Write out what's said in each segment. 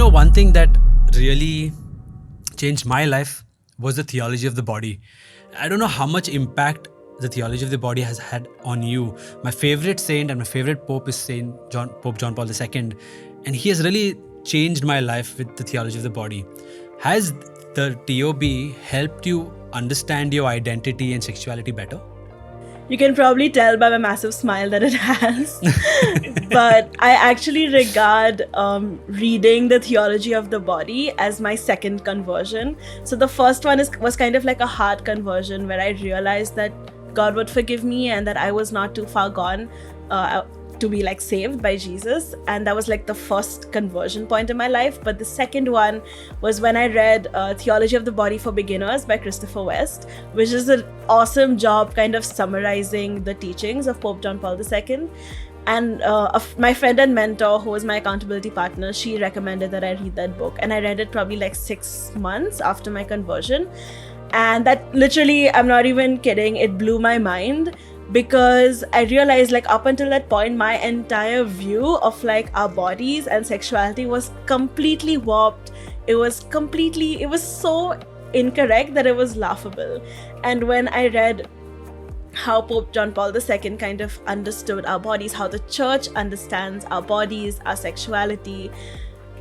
One thing that really changed my life was the theology of the body. I don't know how much impact the theology of the body has had on you. My favorite saint and my favorite pope is Pope John Paul II, and he has really changed my life with the theology of the body. Has the TOB helped you understand your identity and sexuality better? You can probably tell by my massive smile that it has. But I actually regard reading the theology of the body as my second conversion. So the first one was kind of like a heart conversion, where I realized that God would forgive me and that I was not too far gone to be like saved by Jesus. And that was like the first conversion point in my life. But the second one was when I read Theology of the Body for Beginners by Christopher West, which is an awesome job kind of summarizing the teachings of Pope John Paul II. And my friend and mentor, who was my accountability partner, she recommended that I read that book. And I read it probably like 6 months after my conversion. And that literally, I'm not even kidding, it blew my mind, because I realized like up until that point, my entire view of like our bodies and sexuality was completely warped. It was so incorrect that it was laughable. And when I read how Pope John Paul II kind of understood our bodies, how the church understands our bodies, our sexuality,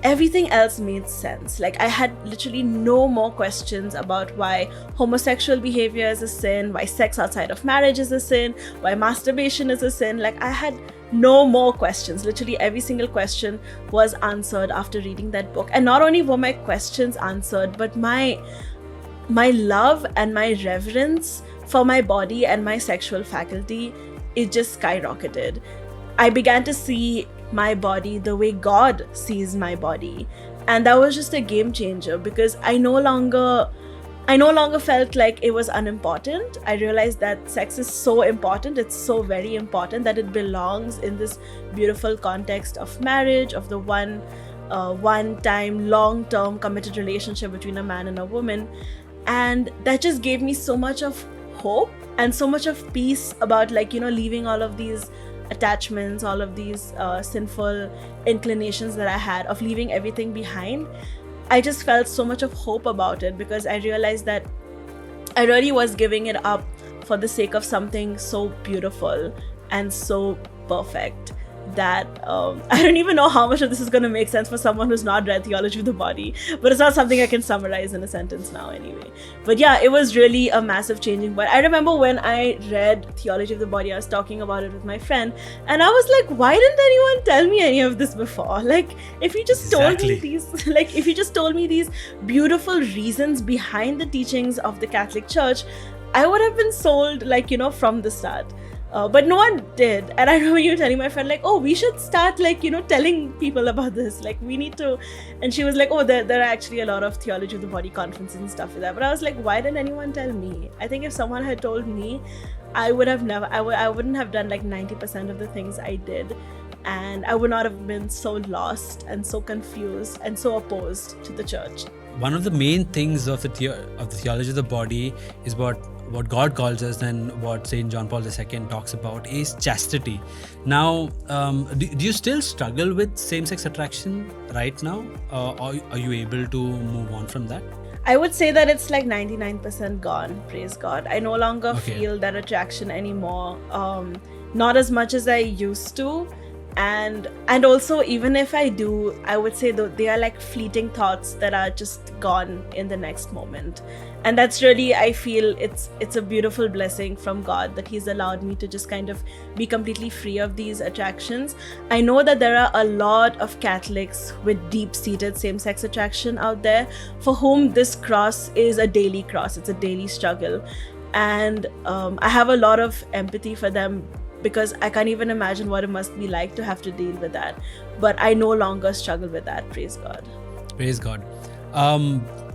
everything else made sense. Like, I had literally no more questions about why homosexual behavior is a sin, why sex outside of marriage is a sin, why masturbation is a sin. Like, I had no more questions. Literally every single question was answered after reading that book. And not only were my questions answered, but my love and my reverence for my body and my sexual faculty, it just skyrocketed. I began to see my body the way God sees my body, and that was just a game changer, because I no longer felt like it was unimportant. I realized that sex is so important. It's so very important that it belongs in this beautiful context of marriage, of the one-time long-term committed relationship between a man and a woman. And that just gave me so much of hope and so much of peace about, like, leaving all of these attachments, all of these sinful inclinations that I had, of leaving everything behind. I just felt so much of hope about it, because I realized that I really was giving it up for the sake of something so beautiful and so perfect that I don't even know how much of this is going to make sense for someone who's not read Theology of the Body, but it's not something I can summarize in a sentence now anyway. But yeah, it was really a massive changing point. I remember when I read Theology of the Body, I was talking about it with my friend, and I was like, why didn't anyone tell me any of this before? Like, if you just told me these beautiful reasons behind the teachings of the Catholic Church, I would have been sold, like, from the start. But no one did. And I remember you telling my friend, like, oh, we should start, like, telling people about this. Like, we need to. And she was like, oh, there are actually a lot of Theology of the Body conferences and stuff like that. But I was like, why didn't anyone tell me? I think if someone had told me, I wouldn't have done like 90% of the things I did. And I would not have been so lost and so confused and so opposed to the church. One of the main things of the theology of the body is what God calls us, and what St. John Paul II talks about is chastity. Now, do you still struggle with same-sex attraction right now? Or are you able to move on from that? I would say that it's like 99% gone, praise God. I no longer feel that attraction anymore. Not as much as I used to. And also, even if I do, I would say that they are like fleeting thoughts that are just gone in the next moment. And that's really, I feel it's a beautiful blessing from God that He's allowed me to just kind of be completely free of these attractions. I know that there are a lot of Catholics with deep-seated same-sex attraction out there for whom this cross is a daily cross. It's a daily struggle. And I have a lot of empathy for them, because I can't even imagine what it must be like to have to deal with that. But I no longer struggle with that, praise God. Praise God.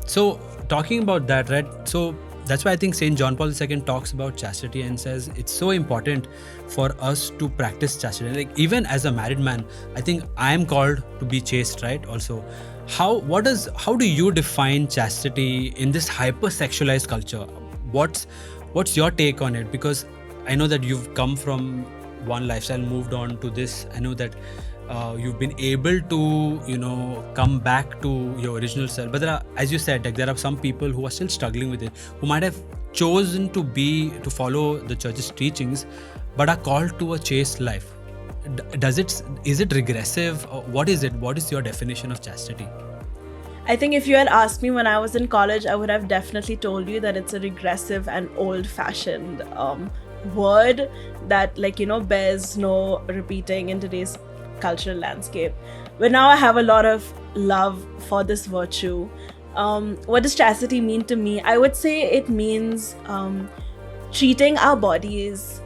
So talking about that, right? So that's why I think St. John Paul II talks about chastity and says it's so important for us to practice chastity. Like, even as a married man, I think I am called to be chaste, right? Also, how do you define chastity in this hyper-sexualized culture? What's your take on it? Because I know that you've come from one lifestyle, moved on to this. I know that you've been able to, come back to your original self. But there are, as you said, like there are some people who are still struggling with it, who might have chosen to follow the church's teachings, but are called to a chaste life. Is it regressive? Or what is it? What is your definition of chastity? I think if you had asked me when I was in college, I would have definitely told you that it's a regressive and old-fashioned word that, bears no repeating in today's cultural landscape. But now I have a lot of love for this virtue. What does chastity mean to me? I would say it means treating our bodies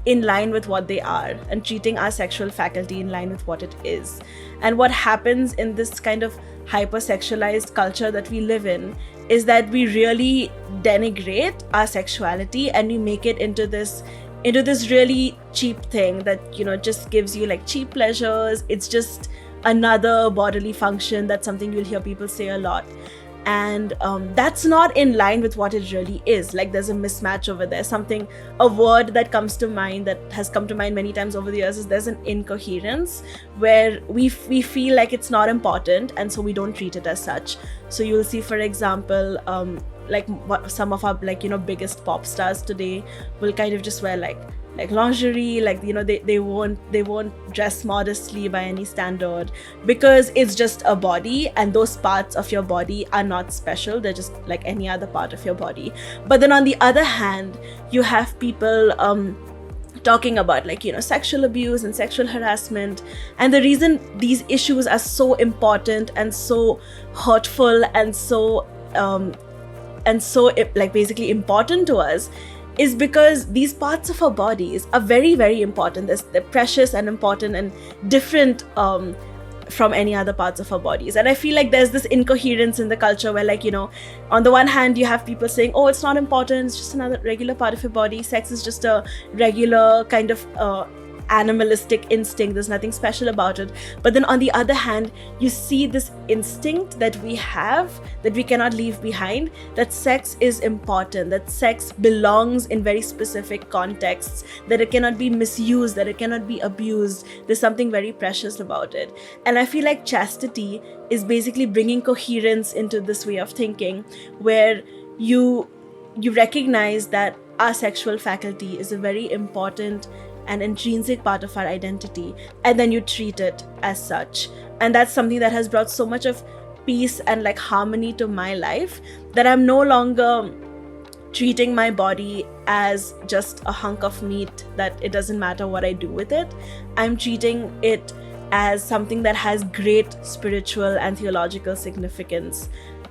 in line with what they are, and treating our sexual faculty in line with what it is. And what happens in this kind of hyper-sexualized culture that we live in is that we really denigrate our sexuality, and we make it into this really cheap thing that just gives you like cheap pleasures. It's just another bodily function. That's something you'll hear people say a lot. And that's not in line with what it really is. Like there's a mismatch over there. A word that comes to mind, that has come to mind many times over the years, is there's an incoherence where we feel like it's not important, and so we don't treat it as such. So you'll see, for example, some of our biggest pop stars today will kind of just wear like lingerie, they won't dress modestly by any standard, because it's just a body, and those parts of your body are not special. They're just like any other part of your body. But then on the other hand, you have people talking about sexual abuse and sexual harassment. And the reason these issues are so important and so hurtful and so basically important to us is because these parts of our bodies are very, very important. They're precious and important and different from any other parts of our bodies. And I feel like there's this incoherence in the culture where on the one hand you have people saying, oh, it's not important, it's just another regular part of your body, sex is just a regular kind of animalistic instinct, there's nothing special about it. But then on the other hand, you see this instinct that we have, that we cannot leave behind, that sex is important, that sex belongs in very specific contexts, that it cannot be misused, that it cannot be abused. There's something very precious about it. And I feel like chastity is basically bringing coherence into this way of thinking, where you recognize that our sexual faculty is a very important an intrinsic part of our identity, and then you treat it as such. And that's something that has brought so much of peace and harmony to my life, that I'm no longer treating my body as just a hunk of meat that it doesn't matter what I do with it. I'm treating it as something that has great spiritual and theological significance,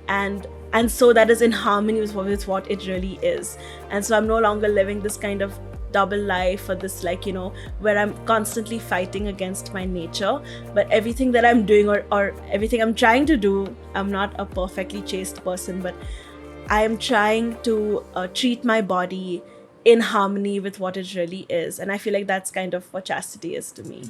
and so that is in harmony with what it really is. And so I'm no longer living this kind of double life, or this where I'm constantly fighting against my nature. But everything that I'm doing or everything I'm trying to do, I'm not a perfectly chaste person, but I am trying to treat my body in harmony with what it really is. And I feel like that's kind of what chastity is to me.